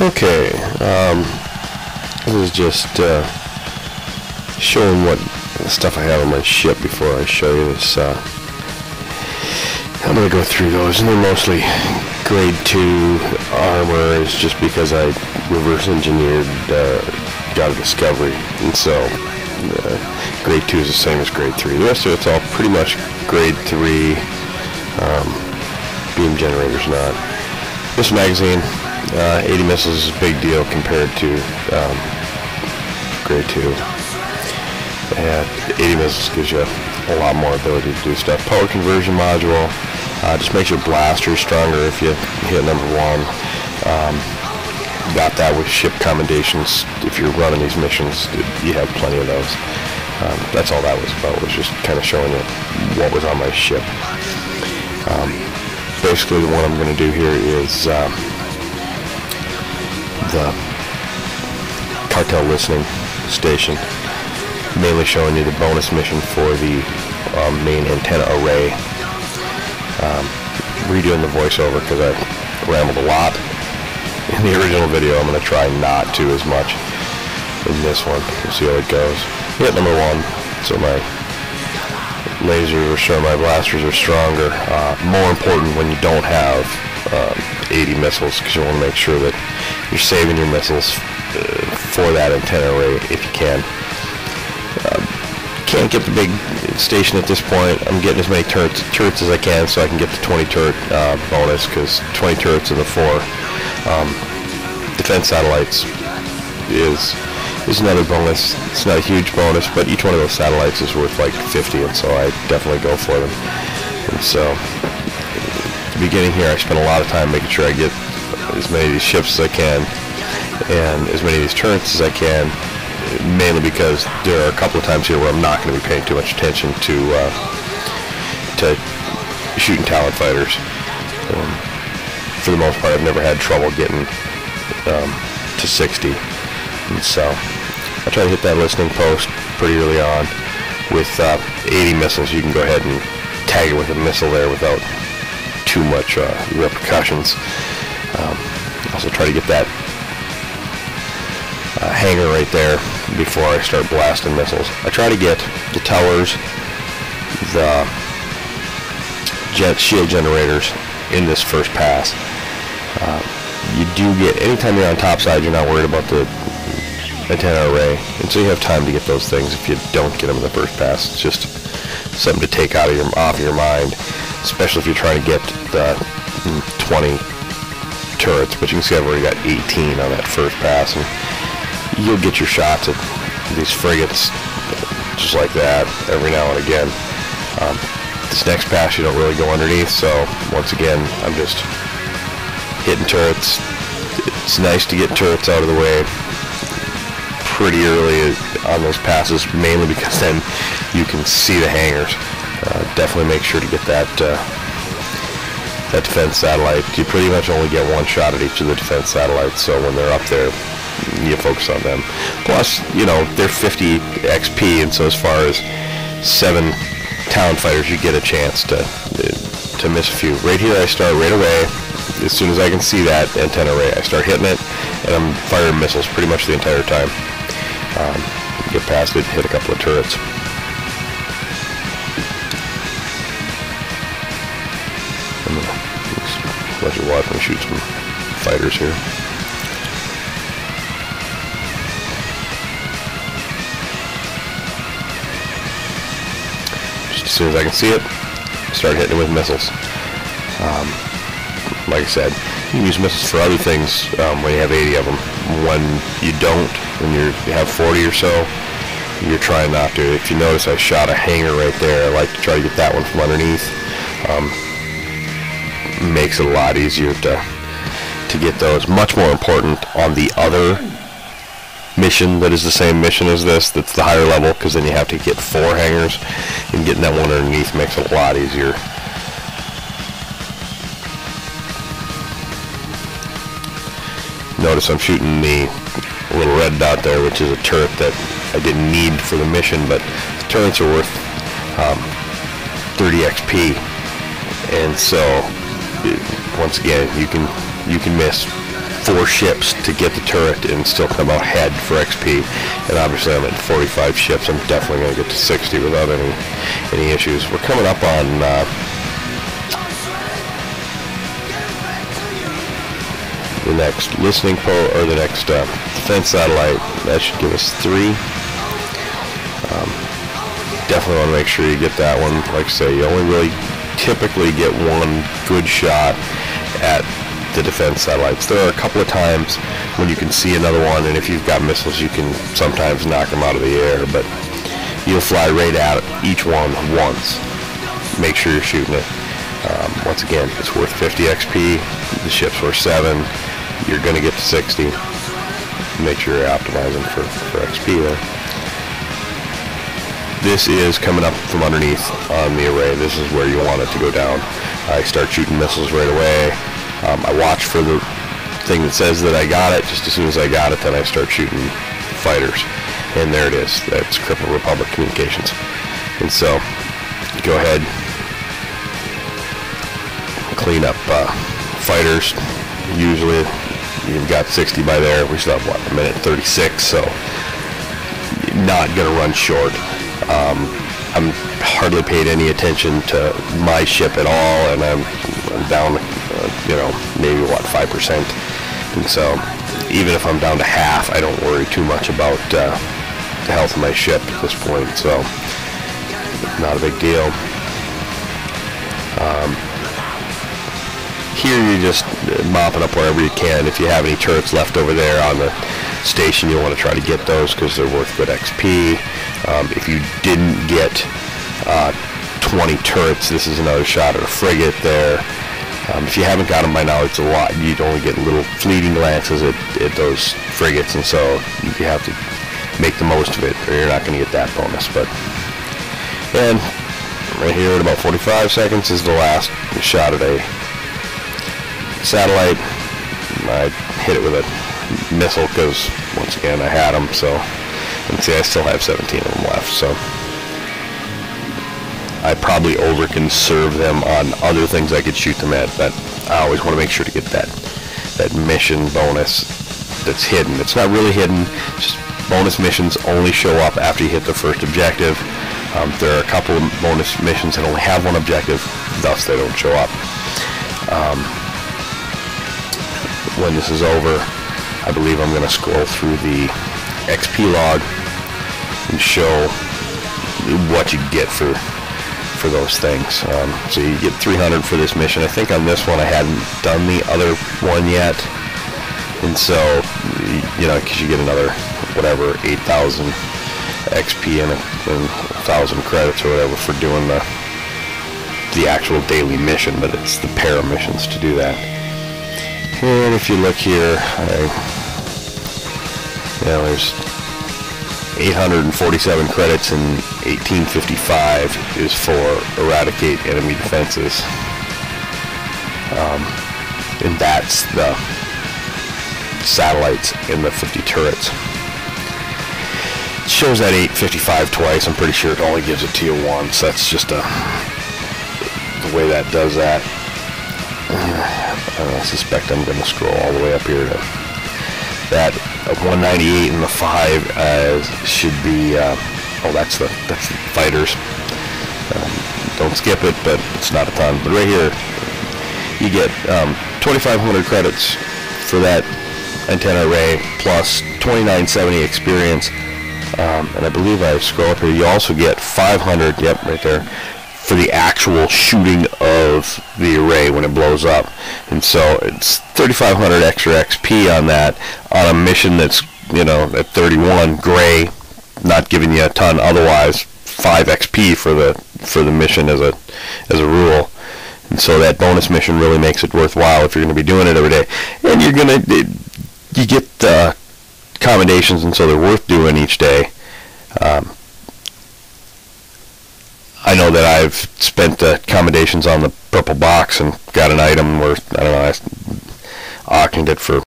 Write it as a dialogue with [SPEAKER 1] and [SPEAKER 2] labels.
[SPEAKER 1] Okay, this is just showing what stuff I have on my ship before I show you this. I'm going to go through those, and they're mostly grade 2 armor, is just because I reverse engineered, got a discovery, and so grade 2 is the same as grade 3. The rest of it's all pretty much grade 3, beam generators not. This magazine, 80 missiles is a big deal compared to grade 2. And 80 missiles gives you a lot more ability to do stuff. Power conversion module just makes your blaster stronger if you hit number 1. Got that with ship commendations. If you're running these missions, you have plenty of those. That's all that was about, was just kind of showing you what was on my ship. Basically, the one I'm going to do here is the Cartel listening station, mainly showing you the bonus mission for the main antenna array. Redoing the voiceover because I rambled a lot in the original video. I'm going to try not to as much in this one. We'll see how it goes. Hit number 1, so my lasers are sure my blasters are stronger. More important when you don't have 80 missiles, because you want to make sure that you're saving your missiles for that antenna array if you can. Can't get the big station at this point. I'm getting as many turrets as I can so I can get the 20 turret bonus, because 20 turrets in the 4 defense satellites is another bonus. It's not a huge bonus, but each one of those satellites is worth like 50, and so I definitely go for them. And so at the beginning here, I spent a lot of time making sure I get as many of these ships as I can and as many of these turrets as I can, mainly because there are a couple of times here where I'm not going to be paying too much attention to shooting Talon fighters. For the most part, I've never had trouble getting to 60, and so I try to hit that listening post pretty early on. With 80 missiles, you can go ahead and tag it with a missile there without too much repercussions. Also try to get that hangar right there before I start blasting missiles. I try to get the towers, the shield generators in this first pass. You do get, anytime you're on top side, you're not worried about the antenna array, and so you have time to get those things if you don't get them in the first pass. It's just something to take off your mind, especially if you're trying to get the 20 turrets. But you can see I've already got 18 on that first pass, and you'll get your shots at these frigates just like that every now and again. This next pass you don't really go underneath, so once again I'm just hitting turrets. It's nice to get turrets out of the way pretty early on those passes, mainly because then you can see the hangars. Definitely make sure to get that defense satellite. You pretty much only get one shot at each of the defense satellites, so when they're up there, you focus on them. Plus, you know, they're 50 XP, and so as far as 7 Talon fighters, you get a chance to miss a few. Right here, I start right away. As soon as I can see that antenna array, I start hitting it, and I'm firing missiles pretty much the entire time. Get past it, hit a couple of turrets. I'm gonna let you watch me shoot some fighters here. Just as soon as I can see it, start hitting it with missiles. Like I said, you can use missiles for other things when you have 80 of them. When you don't, when you have 40 or so, you're trying not to. If you notice, I shot a hangar right there. I like to try to get that one from underneath. Makes it a lot easier to get those. Much more important on the other mission that is the same mission as this, that's the higher level, because then you have to get 4 hangars, and getting that one underneath makes it a lot easier. Notice I'm shooting the little red dot there, which is a turret that I didn't need for the mission, but the turrets are worth 30 XP, and so once again you can miss 4 ships to get the turret and still come out ahead for XP. And obviously I'm at 45 ships. I'm definitely going to get to 60 without any issues. We're coming up on the next listening or the next defense satellite. That should give us 3. Definitely want to make sure you get that one. Like I say, you only really typically get one good shot at the defense satellites. There are a couple of times when you can see another one, and if you've got missiles, you can sometimes knock them out of the air, but you'll fly right at each one once. Make sure you're shooting it. Once again, it's worth 50 XP. The ship's worth 7. You're going to get to 60. Make sure you're optimizing for XP there. This is coming up from underneath on the array. This is where you want it to go down. I start shooting missiles right away. I watch for the thing that says that I got it. Just as soon as I got it, then I start shooting fighters. And there it is. That's Crippled Republic Communications. And so, go ahead, clean up fighters. Usually, you've got 60 by there. We still have, what, a minute 36, so not going to run short. I'm hardly paid any attention to my ship at all, and I'm down, maybe, what, 5%. And so, even if I'm down to half, I don't worry too much about the health of my ship at this point, so not a big deal. Here you're just mopping up wherever you can. If you have any turrets left over there on the station, you'll want to try to get those because they're worth good XP. If you didn't get 20 turrets, this is another shot at a frigate there. If you haven't got them by now, it's a lot. You'd only get little fleeting glances at those frigates, and so you have to make the most of it, or you're not going to get that bonus. And right here at about 45 seconds is the last shot at a satellite. I hit it with a missile because, once again, I had them. So, and see, I still have 17 of them left. So, I probably over-conserve them on other things I could shoot them at, but I always want to make sure to get that mission bonus that's hidden. It's not really hidden. Just bonus missions only show up after you hit the first objective. There are a couple of bonus missions that only have one objective, thus they don't show up. When this is over, I believe I'm going to scroll through the XP log and show what you get for those things. So you get 300 for this mission. I think on this one I hadn't done the other one yet, and so because you get another whatever 8,000 XP and 1,000 credits or whatever for doing the actual daily mission, but it's the para missions to do that. And if you look here, there's 847 credits, and 1855 is for eradicate enemy defenses. And that's the satellites and the 50 turrets. It shows that 855 twice. I'm pretty sure it only gives it to you once. That's just the way that does that. I suspect I'm going to scroll all the way up here to that 198, and the 5 should be that's the fighters. Don't skip it, but it's not a ton. But right here you get 2,500 credits for that antenna array plus 2970 experience, and I believe I scroll up here, you also get 500, yep, right there, for the actual shooting of the array when it blows up. And so it's 3,500 extra XP on that, on a mission that's, at 31 gray, not giving you a ton otherwise. 5 XP for the mission as a rule. And so that bonus mission really makes it worthwhile if you're going to be doing it every day. And you get commendations, and so they're worth doing each day. I know that I've spent commendations on the purple box and got an item where, I don't know, I auctioned it for